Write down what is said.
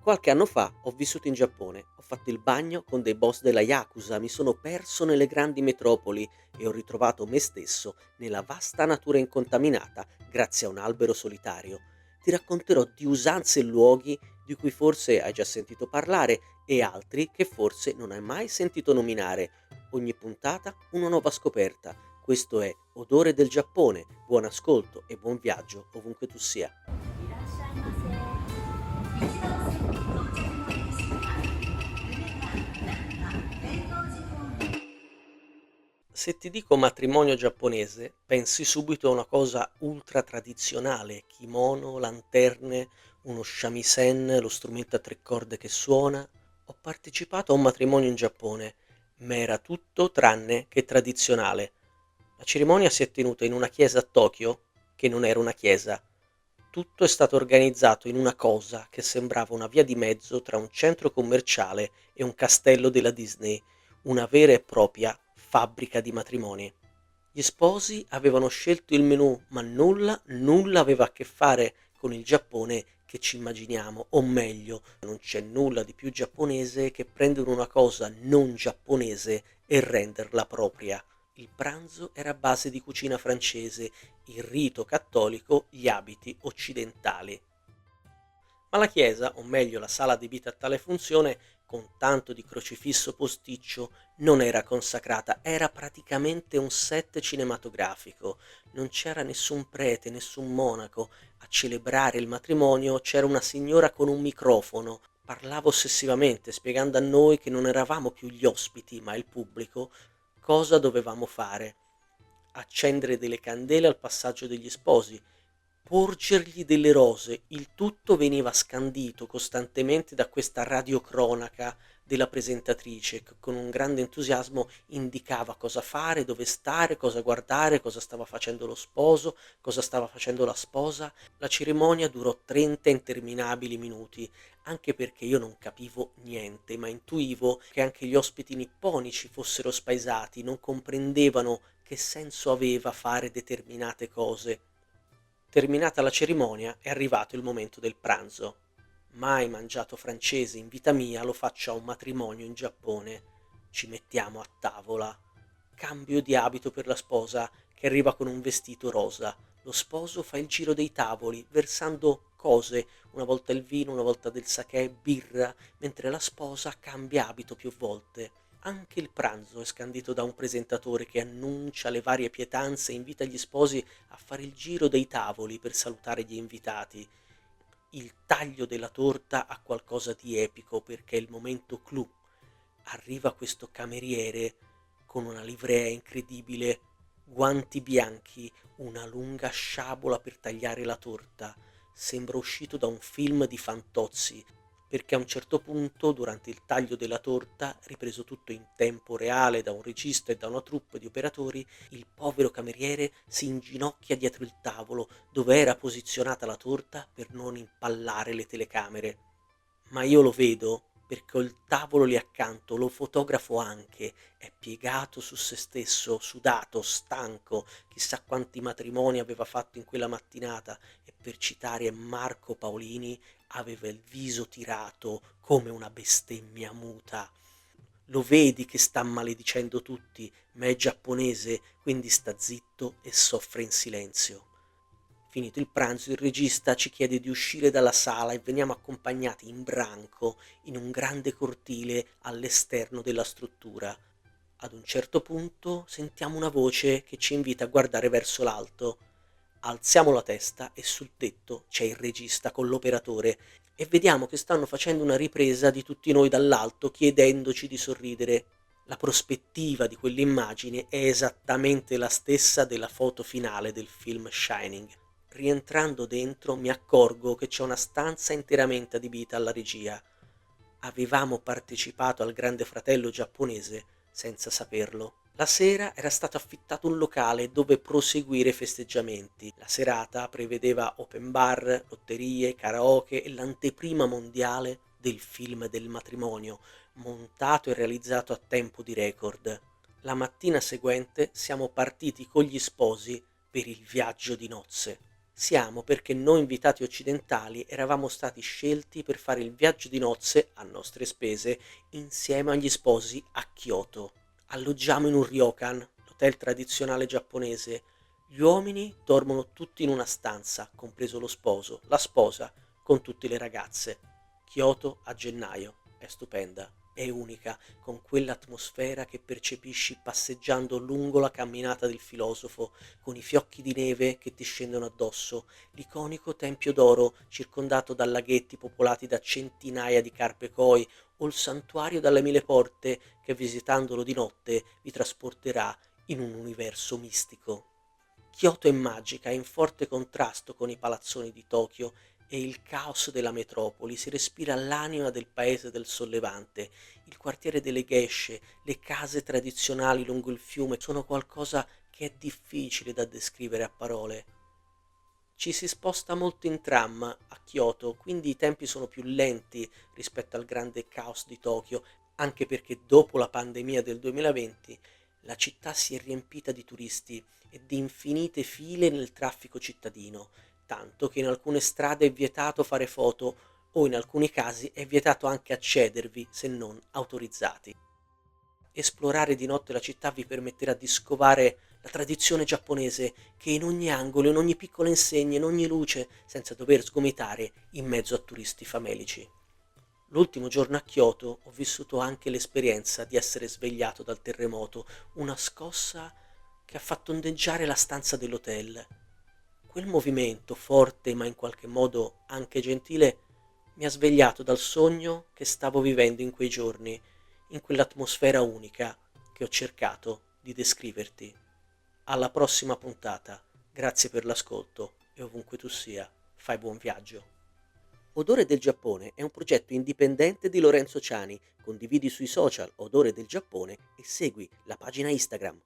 Qualche anno fa ho vissuto in Giappone, ho fatto il bagno con dei boss della Yakuza, mi sono perso nelle grandi metropoli e ho ritrovato me stesso nella vasta natura incontaminata grazie a un albero solitario. Ti racconterò di usanze e luoghi di cui forse hai già sentito parlare e altri che forse non hai mai sentito nominare. Ogni puntata una nuova scoperta. Questo è Odore del Giappone. Buon ascolto e buon viaggio ovunque tu sia. いらっしゃいませ。一番線到着の列車は夢がなん天王寺方面。 Se ti dico matrimonio giapponese, pensi subito a una cosa ultra tradizionale, kimono, lanterne, uno shamisen, lo strumento a tre corde che suona. Ho partecipato a un matrimonio in Giappone, ma era tutto tranne che tradizionale. La cerimonia si è tenuta in una chiesa a Tokyo, che non era una chiesa. Tutto è stato organizzato in una cosa che sembrava una via di mezzo tra un centro commerciale e un castello della Disney, una vera e propria fabbrica di matrimoni. Gli sposi avevano scelto il menù, ma nulla aveva a che fare con il Giappone che ci immaginiamo, o meglio, non c'è nulla di più giapponese che prendere una cosa non giapponese e renderla propria. Il pranzo era a base di cucina francese, il rito cattolico, gli abiti occidentali. Ma la chiesa, o meglio la sala adibita a tale funzione, con tanto di crocifisso posticcio, non era consacrata, era praticamente un set cinematografico. Non c'era nessun prete, nessun monaco. A celebrare il matrimonio c'era una signora con un microfono. Parlava ossessivamente, spiegando a noi che non eravamo più gli ospiti, ma il pubblico, cosa dovevamo fare. Accendere delle candele al passaggio degli sposi, porgergli delle rose, il tutto veniva scandito costantemente da questa radiocronaca della presentatrice che con un grande entusiasmo indicava cosa fare, dove stare, cosa guardare, cosa stava facendo lo sposo, cosa stava facendo la sposa. La cerimonia durò 30 interminabili minuti, anche perché io non capivo niente, ma intuivo che anche gli ospiti nipponici fossero spaesati, non comprendevano che senso aveva fare determinate cose. Terminata la cerimonia è arrivato il momento del pranzo. Mai mangiato francese in vita mia, lo faccio a un matrimonio in Giappone. Ci mettiamo a tavola. Cambio di abito per la sposa che arriva con un vestito rosa. Lo sposo fa il giro dei tavoli, versando cose, una volta il vino, una volta del sakè, birra, mentre la sposa cambia abito più volte. Anche il pranzo è scandito da un presentatore che annuncia le varie pietanze e invita gli sposi a fare il giro dei tavoli per salutare gli invitati. Il taglio della torta ha qualcosa di epico perché è il momento clou. Arriva questo cameriere con una livrea incredibile, guanti bianchi, una lunga sciabola per tagliare la torta. Sembra uscito da un film di Fantozzi, perché a un certo punto, durante il taglio della torta, ripreso tutto in tempo reale da un regista e da una troupe di operatori, il povero cameriere si inginocchia dietro il tavolo dove era posizionata la torta per non impallare le telecamere. Ma io lo vedo perché ho il tavolo lì accanto, lo fotografo anche, è piegato su se stesso, sudato, stanco, chissà quanti matrimoni aveva fatto in quella mattinata e per citare Marco Paolini aveva il viso tirato come una bestemmia muta. Lo vedi che sta maledicendo tutti, ma è giapponese, quindi sta zitto e soffre in silenzio. Finito il pranzo, il regista ci chiede di uscire dalla sala e veniamo accompagnati in branco in un grande cortile all'esterno della struttura. Ad un certo punto sentiamo una voce che ci invita a guardare verso l'alto. Alziamo la testa e sul tetto c'è il regista con l'operatore e vediamo che stanno facendo una ripresa di tutti noi dall'alto chiedendoci di sorridere. La prospettiva di quell'immagine è esattamente la stessa della foto finale del film Shining. Rientrando dentro mi accorgo che c'è una stanza interamente adibita alla regia. Avevamo partecipato al Grande Fratello giapponese senza saperlo. La sera era stato affittato un locale dove proseguire i festeggiamenti. La serata prevedeva open bar, lotterie, karaoke e l'anteprima mondiale del film del matrimonio, montato e realizzato a tempo di record. La mattina seguente siamo partiti con gli sposi per il viaggio di nozze. Siamo perché noi invitati occidentali eravamo stati scelti per fare il viaggio di nozze, a nostre spese, insieme agli sposi a Kyoto. Alloggiamo in un ryokan, l'hotel tradizionale giapponese. Gli uomini dormono tutti in una stanza, compreso lo sposo, la sposa, con tutte le ragazze. Kyoto a gennaio è stupenda, è unica, con quell'atmosfera che percepisci passeggiando lungo la camminata del filosofo, con i fiocchi di neve che ti scendono addosso, l'iconico Tempio d'Oro circondato da laghetti popolati da centinaia di carpe koi, o il santuario dalle mille porte che visitandolo di notte vi trasporterà in un universo mistico. Kyoto è magica, è in forte contrasto con i palazzoni di Tokyo e il caos della metropoli, si respira l'anima del paese del sollevante, il quartiere delle geishe, le case tradizionali lungo il fiume sono qualcosa che è difficile da descrivere a parole. Ci si sposta molto in tram a Kyoto, quindi i tempi sono più lenti rispetto al grande caos di Tokyo, anche perché dopo la pandemia del 2020 la città si è riempita di turisti e di infinite file nel traffico cittadino, tanto che in alcune strade è vietato fare foto o in alcuni casi è vietato anche accedervi se non autorizzati. Esplorare di notte la città vi permetterà di scovare la tradizione giapponese che è in ogni angolo, in ogni piccola insegna, in ogni luce, senza dover sgomitare in mezzo a turisti famelici. L'ultimo giorno a Kyoto ho vissuto anche l'esperienza di essere svegliato dal terremoto, una scossa che ha fatto ondeggiare la stanza dell'hotel. Quel movimento, forte ma in qualche modo anche gentile, mi ha svegliato dal sogno che stavo vivendo in quei giorni, in quell'atmosfera unica che ho cercato di descriverti. Alla prossima puntata, grazie per l'ascolto e ovunque tu sia, fai buon viaggio. Odore del Giappone è un progetto indipendente di Lorenzo Ciani. Condividi sui social Odore del Giappone e segui la pagina Instagram.